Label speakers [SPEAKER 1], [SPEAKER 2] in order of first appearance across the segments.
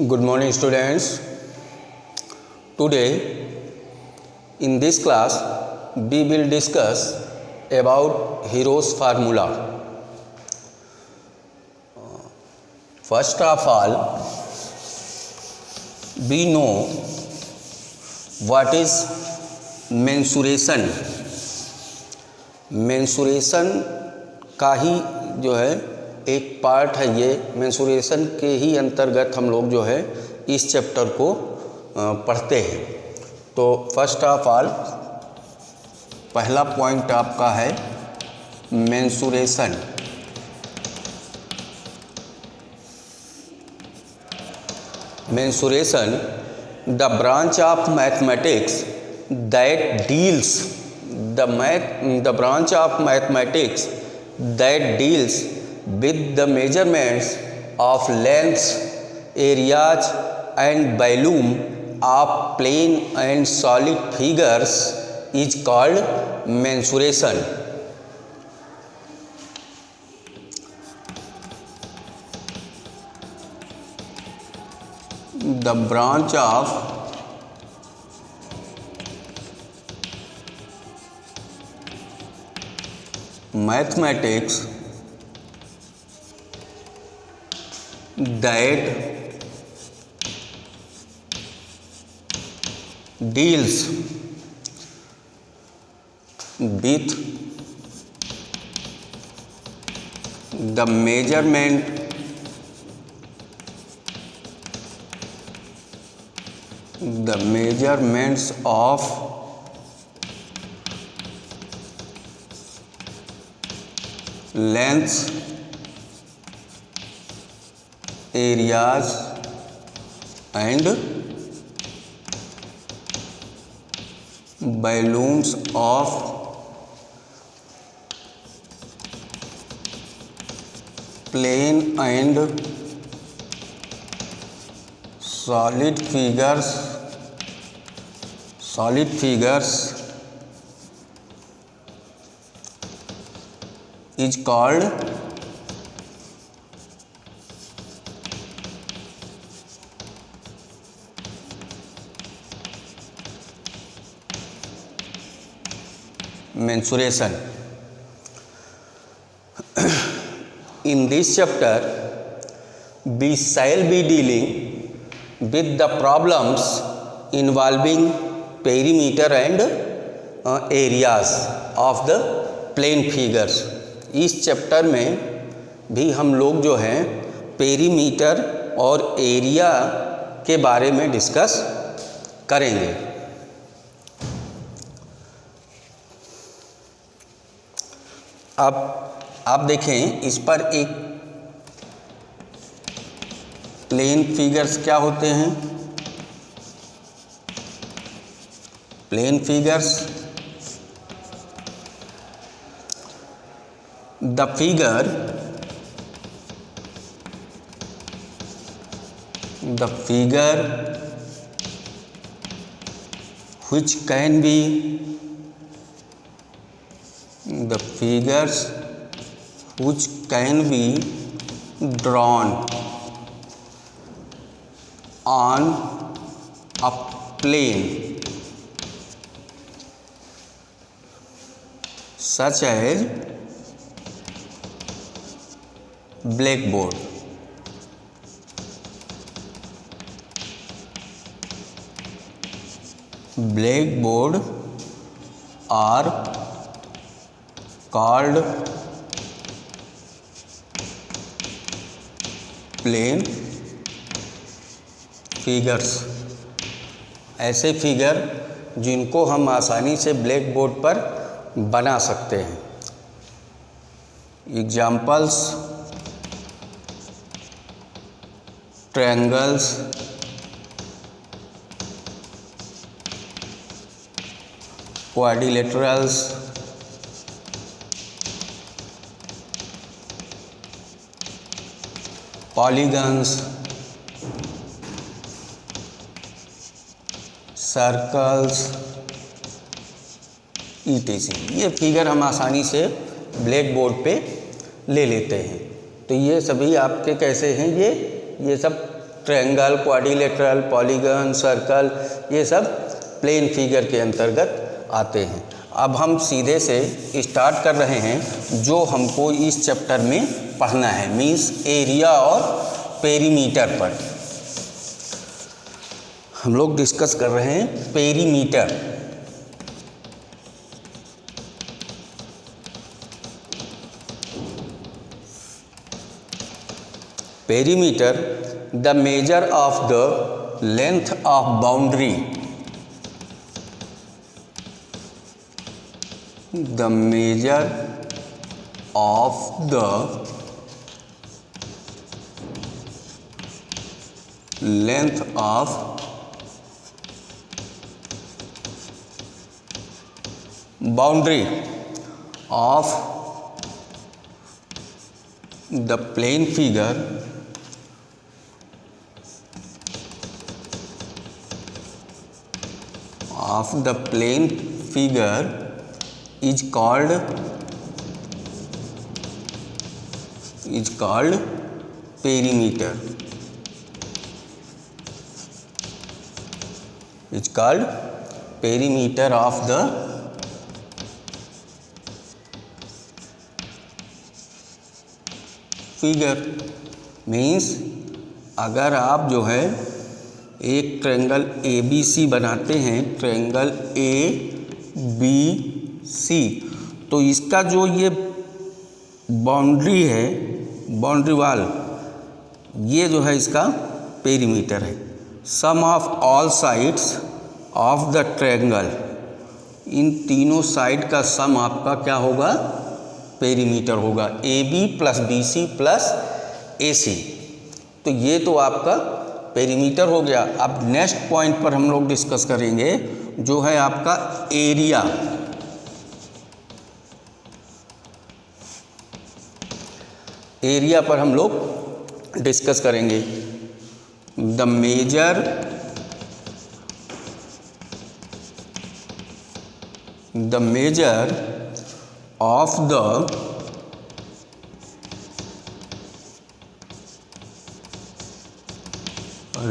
[SPEAKER 1] Good morning students. Today in this class we will discuss about Hero's formula. First of all, we know what is mensuration. Mensuration का ही जो है एक part है। ये mensuration के ही अंतर्गत हम लोग जो है इस चैप्टर को पढ़ते हैं। तो फर्स्ट ऑफ ऑल पहला पॉइंट आपका है mensuration. Mensuration the branch of mathematics that deals the branch of mathematics that deals with the measurements of lengths, areas and volume of plane and solid figures is called mensuration. The branch of mathematics that deals with the measurements of lengths, areas and volumes of plane and solid figures is called mensuration. In this chapter we shall be dealing with the problems involving perimeter and areas of the plane figures. इस chapter में भी हम लोग जो हैं perimeter और area के बारे में डिस्कस करेंगे। अब आप देखें इस पर एक प्लेन फिगर्स क्या होते हैं। Plane figures the figure which can be drawn on a plane such as blackboard. Blackboard are called plane figures. ऐसे फिगर जिनको हम आसानी से ब्लैक बोर्ड पर बना सकते हैं। Examples triangles, quadrilaterals, polygons, circles etc. ये फिगर हम आसानी से ब्लैक बोर्ड पे ले लेते हैं। तो ये सभी आपके कैसे हैं, ये सब ट्रायंगल, क्वाड्रिलेटरल, पॉलीगन, सर्कल, ये सब प्लेन फिगर के अंतर्गत आते हैं। अब हम सीधे से स्टार्ट कर रहे हैं जो हमको इस चैप्टर में पढ़ना है, मीन्स एरिया और पेरीमीटर पर हम लोग डिस्कस कर रहे हैं perimeter. Perimeter, the measure of the length of boundary, the measure of the length of boundary of the plane figure is called perimeter. It's called perimeter of the figure. Means अगर आप जो है एक triangle ABC बनाते हैं, triangle ABC, तो इसका जो ये बाउंड्री है, बाउंड्री वाल, ये जो है इसका पेरीमीटर है। Sum of all sides of the triangle, इन तीनों साइड का सम आपका क्या होगा? पेरीमीटर होगा। AB plus BC plus AC, तो ये तो आपका पेरीमीटर हो गया। अब नेक्स्ट पॉइंट पर हम लोग डिस्कस करेंगे जो है आपका एरिया। एरिया पर हम लोग डिस्कस करेंगे। The measure of the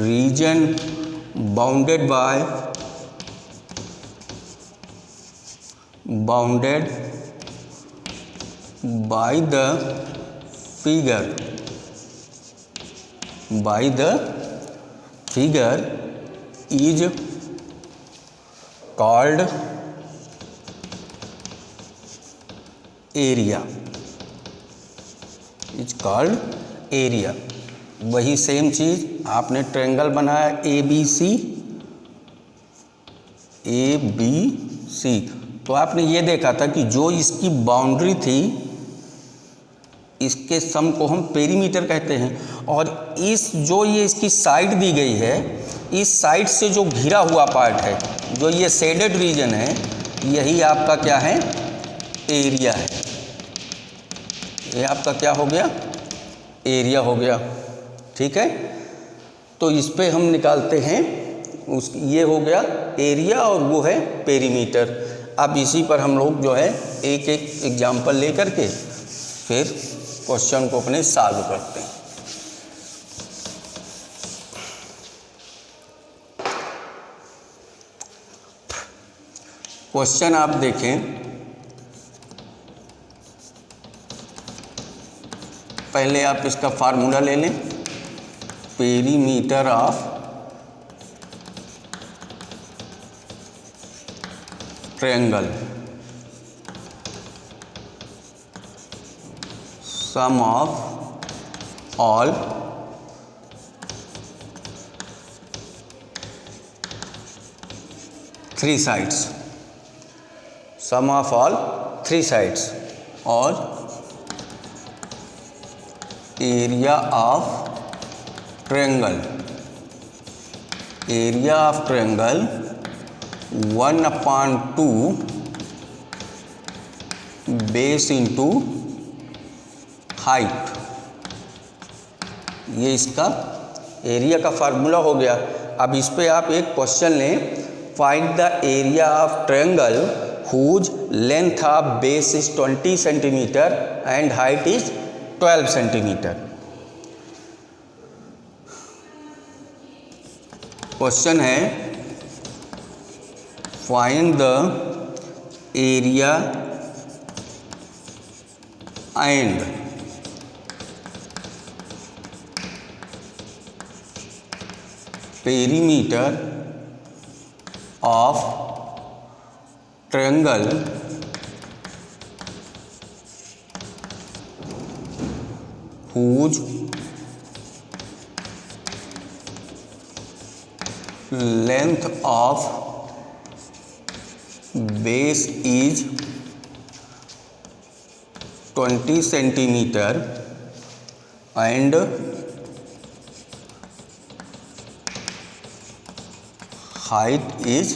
[SPEAKER 1] region bounded by the figure is called area. वही सेम चीज़ आपने ट्रायंगल बनाया ABC, तो आपने ये देखा था कि जो इसकी बाउंड्री थी, इसके सम को हम पेरीमीटर कहते हैं। और इस जो ये इसकी साइड दी गई है, इस साइड से जो घिरा हुआ पार्ट है, जो ये शेडेड रीजन है, यही आपका क्या है? एरिया है। ये आपका क्या हो गया? एरिया हो गया। ठीक है, तो इस पे हम निकालते हैं ये हो गया एरिया और वो है पेरीमीटर। अब इसी पर हम लोग जो है एक एक एग्जाम्पल लेकर के फिर क्वेश्चन को अपने सॉल्व करते हैं। क्वेश्चन आप देखें, पहले आप इसका फार्मूला ले लें। Perimeter of triangle, sum of all three sides, sum of all three sides, और area of triangle, 1/2 base into height. ये इसका एरिया का फार्मूला हो गया। अब इस पे आप एक क्वेश्चन लें, find the area of triangle whose length of base is 20 centimetre and height is 12 centimetre. Question है find the area and perimeter of triangle whose length of base is 20 centimeter and height is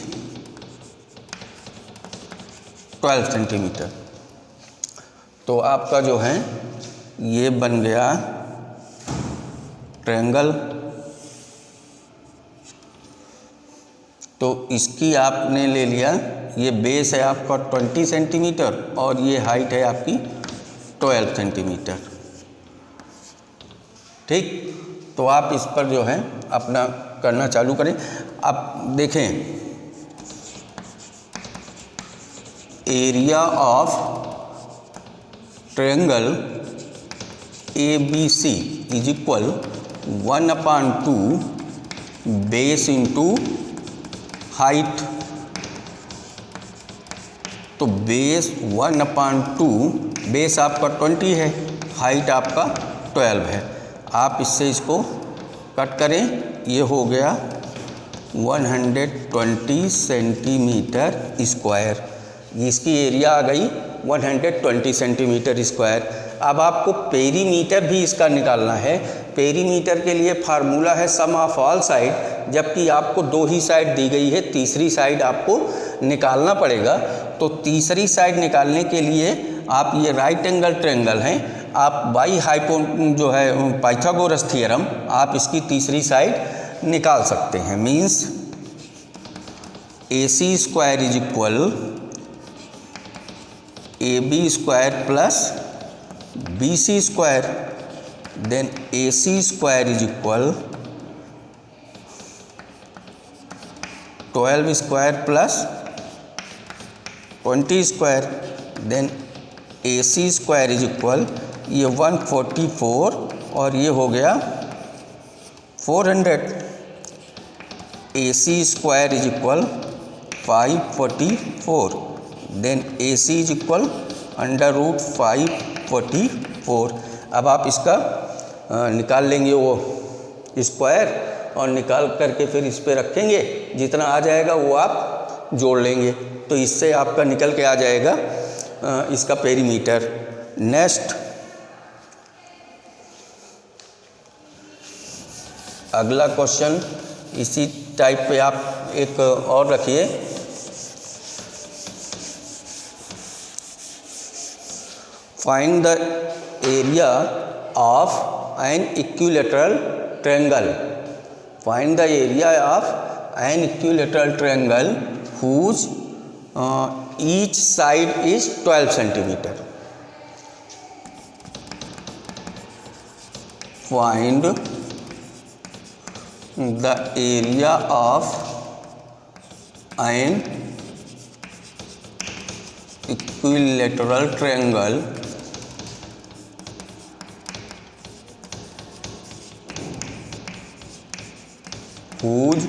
[SPEAKER 1] 12 centimetre. तो आपका जो है ये बन गया triangle. तो इसकी आपने ले लिया, ये बेस है आपका 20 सेंटीमीटर और ये हाइट है आपकी 12 सेंटीमीटर। ठीक, तो आप इस पर जो है अपना करना चालू करें। आप देखें area of triangle ABC is equal 1/2 base into height. तो बेस 1/2, बेस आपका 20 है, हाइट आपका 12 है। आप इससे इसको कट करें, ये हो गया 120 सेंटीमीटर स्क्वायर। इसकी एरिया आ गई 120 सेंटीमीटर स्क्वायर। अब आपको पेरीमीटर भी इसका निकालना है। पेरीमीटर के लिए फार्मूला है सम ऑफ ऑल साइड, जबकि आपको 2 ही साइड दी गई है, तीसरी साइड आपको निकालना पड़ेगा। तो तीसरी साइड निकालने के लिए आप ये राइट एंगल ट्रायंगल हैं, आप बाई हाइपो जो है पाइथागोरस थ्योरम, आप इसकी तीसरी साइड निकाल सकते हैं। Means AC square is equal AB square plus BC square, then AC square is equal 12 square plus 20 square, then AC square is equal ये 144 और ये हो गया 400। AC square is equal 544, then AC is equal √544। अब आप इसका निकाल लेंगे वो स्क्वायर और निकाल करके फिर इस पे रखेंगे, जितना आ जाएगा वो आप जोड़ लेंगे। तो इससे आपका निकल के आ जाएगा इसका पेरीमीटर। नेक्स्ट अगला क्वेश्चन इसी टाइप पे आप एक और रखिए। Find the area of an equilateral triangle. Find the area of an equilateral triangle whose each side is 12 centimeter. Find the area of an equilateral triangle whose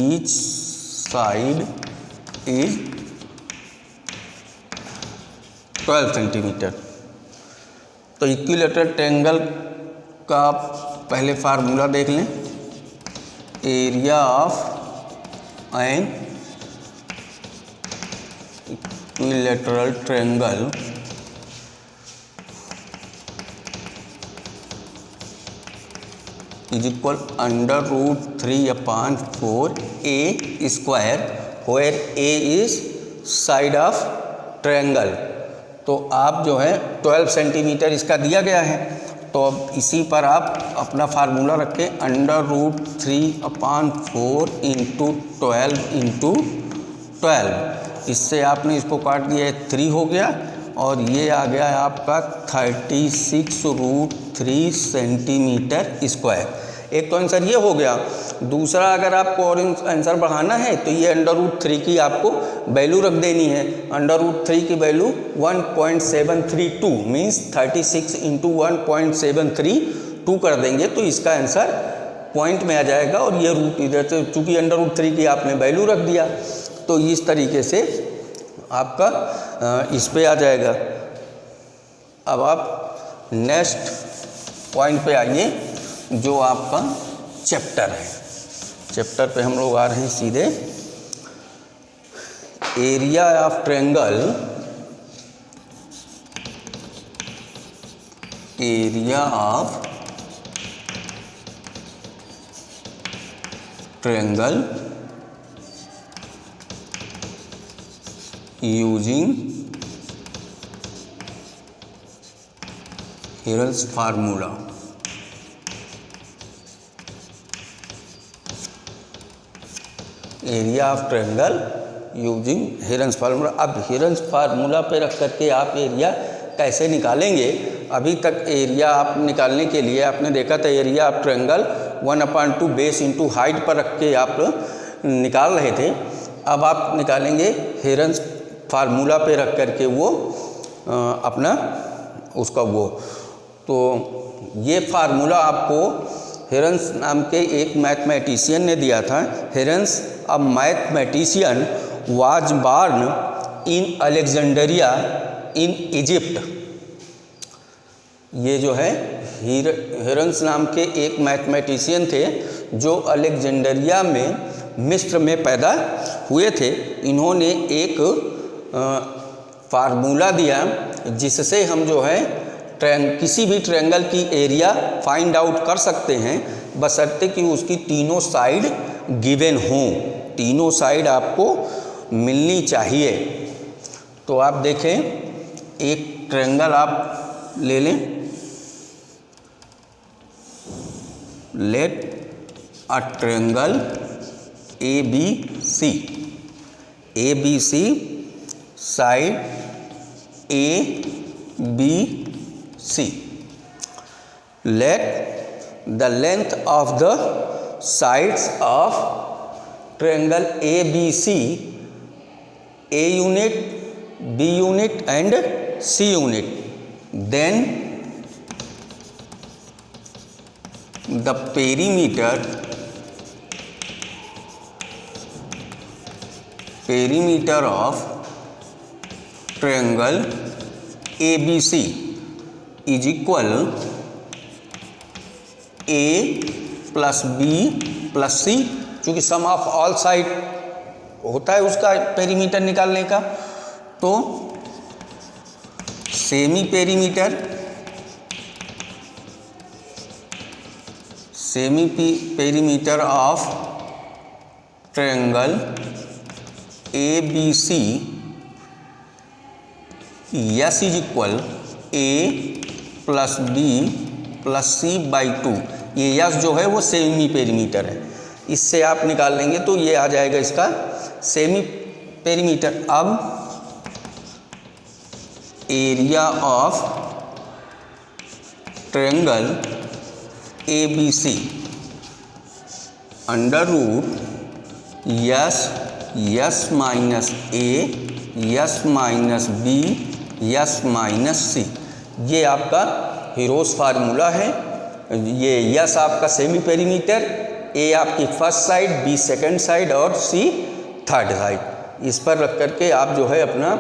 [SPEAKER 1] each side is 12 centimetre. तो equilateral triangle का पहले formula देख लें। Area of an equilateral triangle is equal √3/4 A square, where A is side of triangle. तो आप जो है 12 centimetre इसका दिया गया है, तो अब इसी पर आप अपना फार्मूला रखें √3/4 × 12 × 12। इससे आपने इसको काट दिया है, 3 हो गया और ये आ गया है आपका 36√3 सेंटीमीटर स्क्वायर। एक तो आंसर ये हो गया। दूसरा, अगर आपको और आंसर बढ़ाना है तो ये √3 की आपको वैल्यू रख देनी है। √3 की वैल्यू 1.732 मीन्स 36 × 1.732 कर देंगे तो इसका आंसर पॉइंट में आ जाएगा। और ये रूट इधर से, चूँकि √3 की आपने वैल्यू रख दिया तो इस तरीके से आपका इस पे आ जाएगा। अब आप नेक्स्ट पॉइंट पे आइए, जो आपका चैप्टर है। चैप्टर पे हम लोग आ रहे हैं सीधे। Area of triangle, area of triangle using Heron's formula. Area of triangle using Heron's formula. अब हेरल्स फार्मूला पे रख करके आप एरिया कैसे निकालेंगे? अभी तक एरिया आप निकालने के लिए आपने देखा था area of triangle 1/2 base into height पर रख के आप निकाल रहे थे। अब आप निकालेंगे हेरल्स फार्मूला पे रख करके वो अपना उसका वो। तो ये फार्मूला आपको हेरल्स नाम के एक मैथमेटिशियन ने दिया था। Heron's a mathematician was born in Alexandria in Egypt. ये जो है हेरल्स नाम के एक मैथमेटिशियन थे जो अलेक्जेंड्रिया में मिस्र में पैदा हुए थे। इन्होंने एक फार्मूला दिया जिससे हम जो है किसी भी ट्रायंगल की एरिया फाइंड आउट कर सकते हैं, बशर्ते कि उसकी तीनों साइड गिवन हों। तीनों साइड आपको मिलनी चाहिए। तो आप देखें, एक ट्रायंगल आप ले लें। Let a triangle ABC, ABC side ABC। Let the length of the sides of triangle ABC, A unit, B unit and C unit. Then the perimeter of triangle ABC is equal A plus B plus C। चूँकि सम of all side होता है उसका perimeter निकालने का, तो semi perimeter of triangle ABC yes is equal A plus B plus C by 2। ये yes जो है वो सेमी पेरीमीटर है, इससे आप निकाल लेंगे तो ये आ जाएगा इसका सेमी पेरीमीटर। अब area of triangle ABC under root s minus A s minus B s minus C। ये आपका हीरोस फार्मूला है। ये यस आपका सेमी पेरीमीटर, A आपकी first side, B second side और C थर्ड साइड। इस पर रख करके आप जो है अपना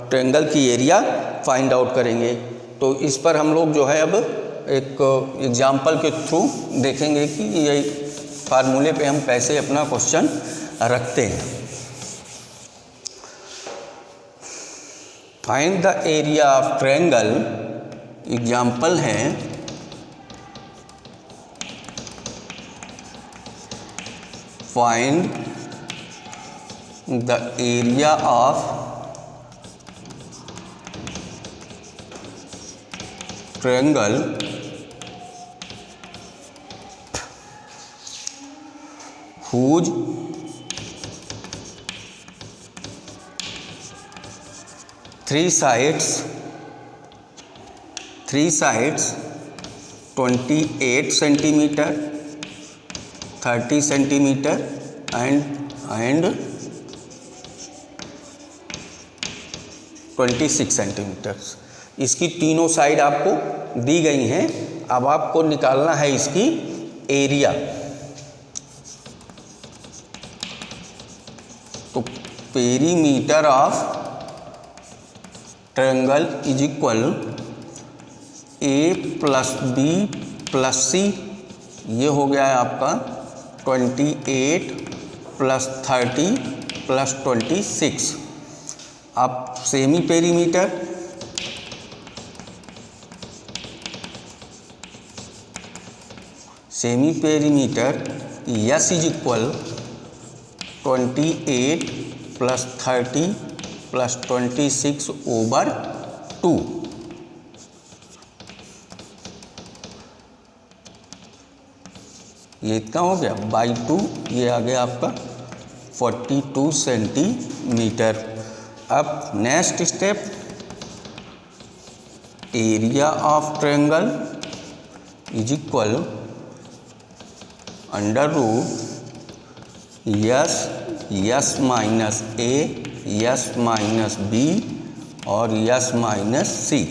[SPEAKER 1] ट्रायंगल की एरिया फाइंड आउट करेंगे। तो इस पर हम लोग जो है अब एक एग्जाम्पल के थ्रू देखेंगे कि ये फार्मूले पे हम कैसे अपना क्वेश्चन रखते हैं। Find the area of triangle. Example है find the area of triangle whose three sides 28 centimetre, 30 centimetre and 26 centimetre. इसकी तीनों साइड आपको दी गई हैं। अब आपको निकालना है इसकी एरिया। तो perimeter of triangle is equal A plus B plus C, ये हो गया है आपका 28 प्लस 30 प्लस 26। अब semi perimeter, semi perimeter yes is equal 28 plus 30 plus 26 over 2। ये इतना हो गया बाई 2, ये आ गया आपका 42 सेंटीमीटर। अब next step, area of triangle is equal under root s minus A, yes minus B और यस माइनस सी।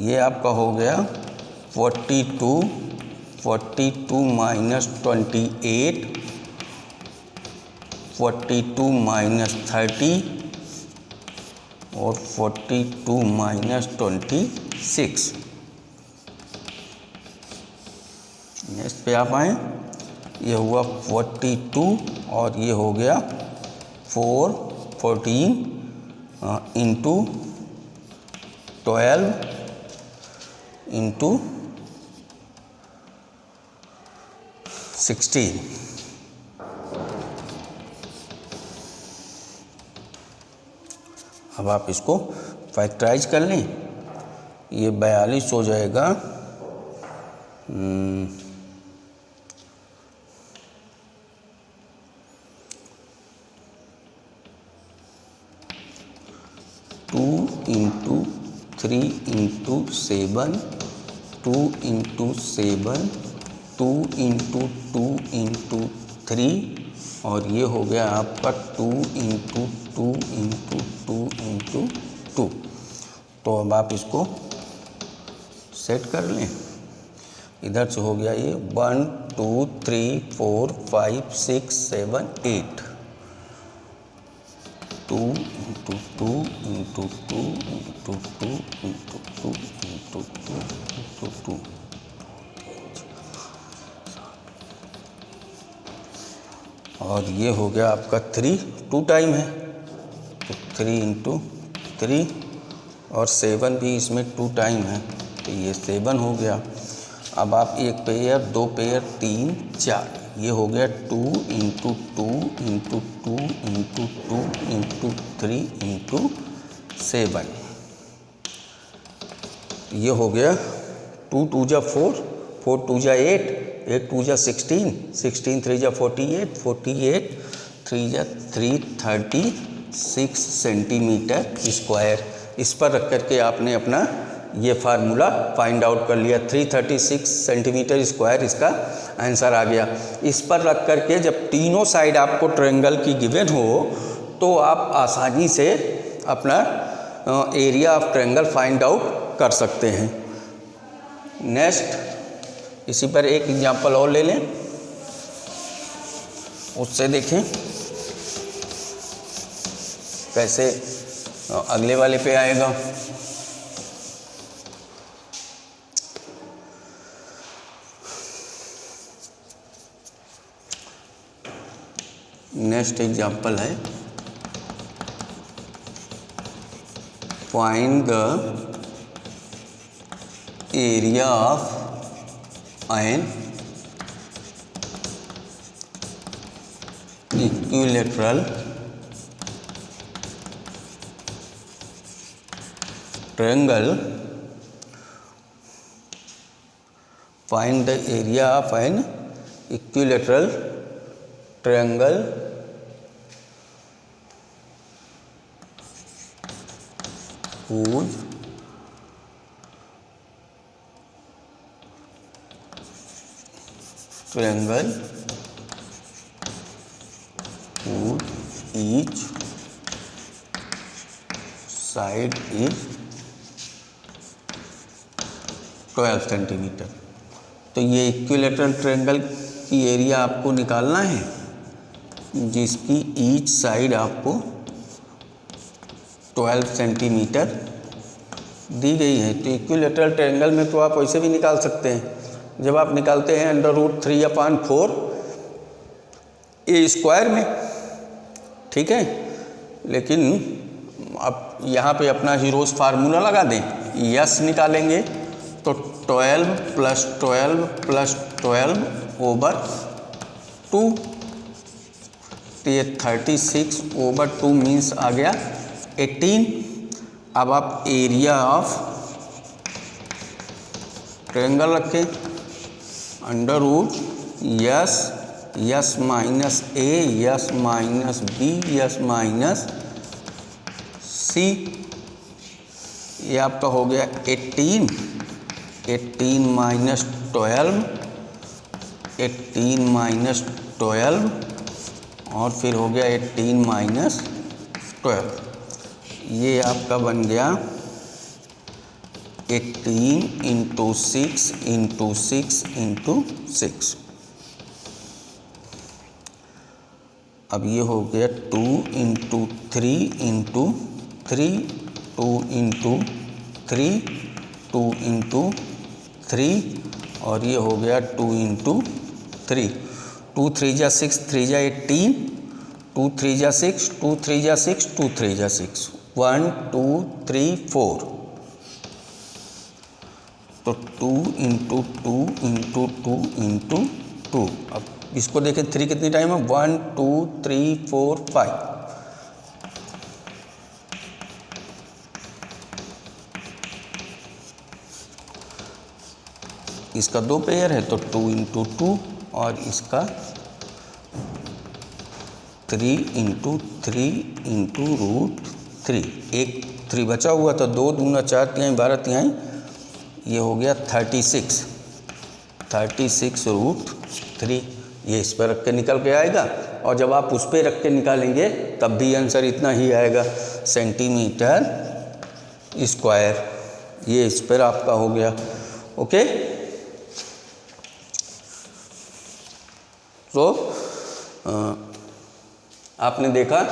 [SPEAKER 1] ये आपका हो गया 42 माइनस 28, 42 माइनस 30 और 42 माइनस 26। नेक्स्ट पे आप आए, ये हुआ 42 और ये हो गया 14 इंटू 12 इंटू 16। अब आप इसको फैक्टराइज कर लें, ये 42 हो जाएगा 2 into 3 into 7, 2 into 7, 2 into 2 into 3 और ये हो गया आपका 2 इंटू 2 इंटू 2 इंटू 2। तो अब आप इसको सेट कर लें। इधर से हो गया ये 1 2 3 4 5 6 7 8, 2 into 2 into 2 into 2 into 2 into 2 into 2। और ये हो गया आपका 3, 2 टाइम है तो 3 इंटू 3 और 7 भी इसमें 2 टाइम है तो ये 7 हो गया। अब आप एक पेयर, 2 पेयर, 3 4, ये हो गया 2 into 2 into 2 into 2 into 3 into 7। ये हो गया 2 2 जा 4, 4 2 जा 8, 8 2 जा 16, 16 3 जा 48, 48 3 जा 336 सेंटीमीटर स्क्वायर। इस पर रख करके आपने अपना ये फार्मूला फाइंड आउट कर लिया। 336 सेंटीमीटर स्क्वायर इसका आंसर आ गया। इस पर रख करके जब तीनों साइड आपको ट्रायंगल की गिवन हो तो आप आसानी से अपना area of triangle find out कर सकते हैं। नेक्स्ट इसी पर एक एग्जांपल और ले लें, उससे देखें कैसे अगले वाले पे आएगा। नेक्स्ट एग्जांपल है, find the area of an equilateral triangle. Find the area of an equilateral triangle whose triangle whose each side is 12 centimetre. तो ये इक्विलैटरल ट्रायंगल की एरिया आपको निकालना है जिसकी ईच साइड आपको 12 सेंटीमीटर दी गई है। तो इक्विलैटरल ट्रायंगल में तो आप वैसे भी निकाल सकते हैं, जब आप निकालते हैं √3/4 ए स्क्वायर में, ठीक है। लेकिन अब यहाँ पे अपना हीरोज़ फार्मूला लगा दें, यस निकालेंगे तो 12 + 12 + 12/2, तो ये 36/2 मीन्स आ गया 18। अब आप एरिया ऑफ ट्रायंगल रखें √यस S minus A yes minus B S minus C, ये आपका हो गया 18 माइनस 12 18 माइनस 12 और फिर हो गया 18 माइनस 12, ये आपका बन गया 18 × 6 × 6 × 6। अब ये हो गया 2 × 3 × 3 2 × 3 2 × 3 और ये हो गया 2 × 3, 2 3 जा 6 3 जा 18 2 3 जा 6 2 3 जा 6 2 3 जा 6 1 2 3 4, तो 2 × 2 × 2 × 2। अब इसको देखें 3 कितनी टाइम है, 1 2 3 4 5, इसका 2 पेयर है तो 2 × 2 और इसका 3 × 3 × √3, एक 3 बचा हुआ था, 2 दूना 4 तिहाई 12 तिहाई, ये हो गया 36 √3, ये इस पर रख के निकल के आएगा। और जब आप उस पर रख के निकालेंगे तब भी आंसर इतना ही आएगा, सेंटीमीटर स्क्वायर, ये इस पर आपका हो गया। ओके, तो आपने देखा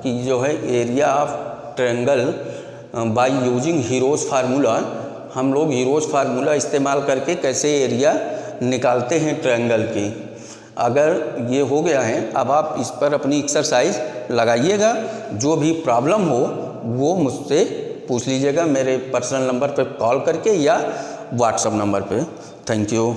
[SPEAKER 1] कि जो है area of triangle by using heroes formula, हम लोग हीरोज़ फार्मूला इस्तेमाल करके कैसे एरिया निकालते हैं ट्रायंगल की। अगर ये हो गया है, अब आप इस पर अपनी एक्सरसाइज लगाइएगा, जो भी प्रॉब्लम हो वो मुझसे पूछ लीजिएगा मेरे पर्सनल नंबर पे कॉल करके या व्हाट्सएप नंबर पे। Thank you.